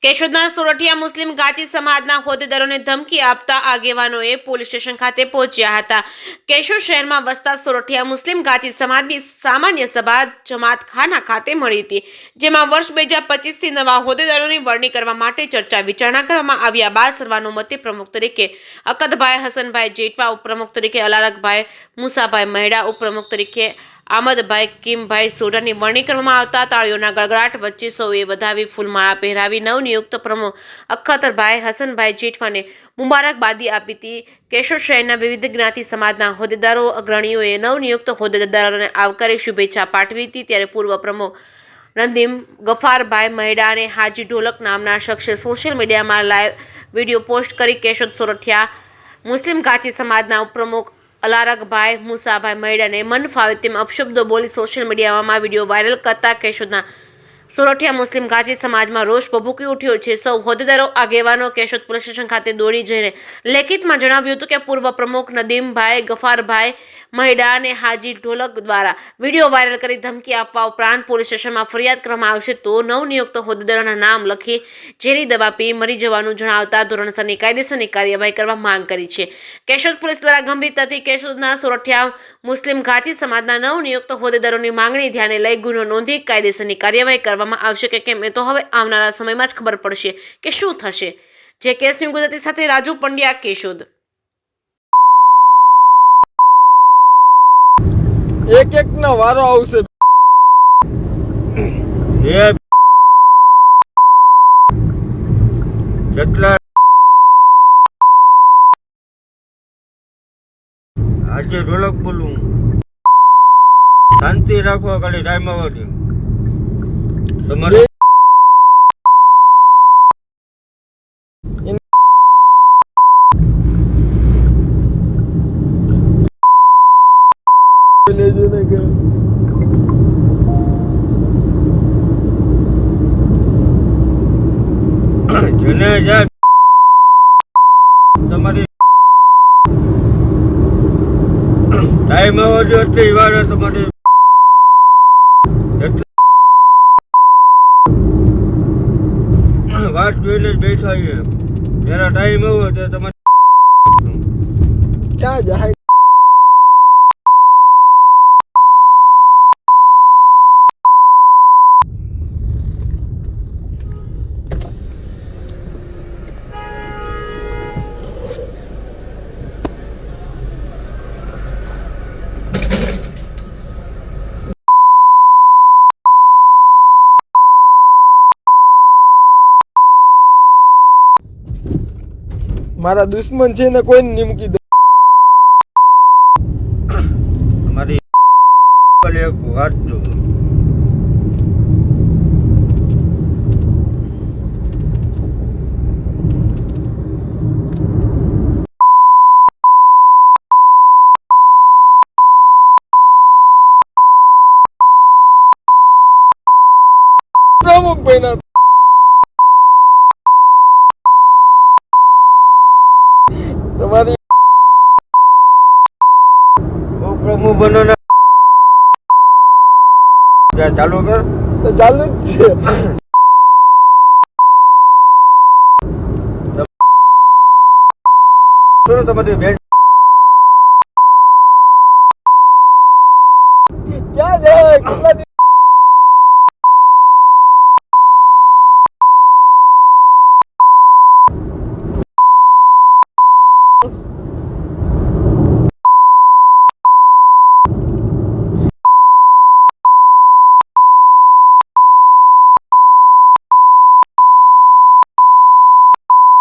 કેશોદના સોરઠિયા મુસ્લિમ ગાચી સમાજના હોદ્દેદારોને ધમકી આપતા આગેવાનોએ પોલીસ સ્ટેશન ખાતે પહોંચ્યા હતા। કેશોદ શહેરમાં વસતા સોરઠિયા મુસ્લિમ ગાચી સમાજની સામાન્ય સભા જમાતખાના ખાતે મળી હતી, જેમાં વર્ષ 2025થી નવા હોદ્દેદારોની વરણી કરવા માટે ચર્ચા વિચારણા કરવામાં આવ્યા બાદ સર્વાનુમતે પ્રમુખ તરીકે અકદભાઈ હસનભાઈ જેઠવા, ઉપપ્રમુખ તરીકે અલારકભાઈ મુસાભાઈ મહેડા, ઉપપ્રમુખ તરીકે આમદભાઈ કિમભાઈ સોઢાની વરણી કરવામાં આવતા તાળીઓના ગળગડાટ વચ્ચે સૌએ વધાવી ફૂલમાળા પહેરાવી નવનિયુક્ત પ્રમુખ અખ્તરભાઈ હસનભાઈ જેઠવાને મુબારકબાદી આપી હતી। કેશોદ શહેરના વિવિધ જ્ઞાતિ સમાજના હોદ્દેદારો અગ્રણીઓએ નવનિયુક્ત હોદ્દેદારોને આવકારી શુભેચ્છા પાઠવી હતી। ત્યારે પૂર્વ પ્રમુખ નદીમ ગફારભાઈ મહેડા અને હાજી ઢોલક નામના શખ્સે સોશિયલ મીડિયામાં લાઈવ વિડીયો પોસ્ટ કરી કેશોદ સોરઠિયા મુસ્લિમ ગાચી સમાજના ઉપપ્રમુખ અલારકભાઈ મુસાભાઈ મહેડાને મન ફાવે તેમ અપશબ્દો બોલી સોશિયલ મીડિયામાં વિડીયો વાયરલ કરતા કેશોદના સોરઠિયા મુસ્લિમ ગાચી સમાજમાં રોષ ભભૂકી ઉઠ્યો છે। સૌ હોદ્દેદારો આગેવાનો કેશોદ પોલીસ સ્ટેશન ખાતે દોડી જઈને લેખિતમાં જણાવ્યું હતું કે પૂર્વ પ્રમુખ નદીમભાઈ ગફારભાઈ મહેડા અને હાજી ઢોલક દ્વારા વિડીયો વાયરલ કરી ધમકી આપવા ઉપરાંત પોલીસ સ્ટેશનમાં ફરિયાદ કરવામાં આવશે તો નવનિયુક્ત હોદ્દેદારોના નામ લખી ઝેરી દવા પી મરી જવાનું જણાવતા ધોરણસરની કાયદેસરની કાર્યવાહી કરવા માંગ કરી છે। કેશોદ પોલીસ દ્વારા ગંભીરતાથી કેશોદના સોરઠિયા મુસ્લિમ ગાચી સમાજના નવનિયુક્ત હોદ્દેદારોની માંગણી ધ્યાને લઈ ગુનો નોંધી કાયદેસરની કાર્યવાહી કરવામાં આવશે કે કેમ એ તો હવે આવનારા સમયમાં જ ખબર પડશે કે શું થશે। જે કેસ ગુજરાતી સાથે રાજુ પંડ્યા, કેશોદ। એક એક ના વારો આવશે। જેટલા આજે ઢોલક બોલું, શાંતિ રાખો, ખાલી ટાઈમ આવવા તમારે જેને જાય તમારી ટાઈમ આવવા જો એટલી વાર તમારી વાત જોઈને જ બેઠા છીએ। જયારે ટાઈમ આવ્યો ત્યારે તમારે ક્યાં જાય? મારા દુશ્મન છે ને કોઈ નહીં મૂકી દે। મારી એક વાત જો પ્રમુખ ભાઈ ના તમારી પ્રમુખ બનો ને ચાલુ કર તો ચાલુ જ છે। તમારી બેન ક્યાં જાય? કેટલા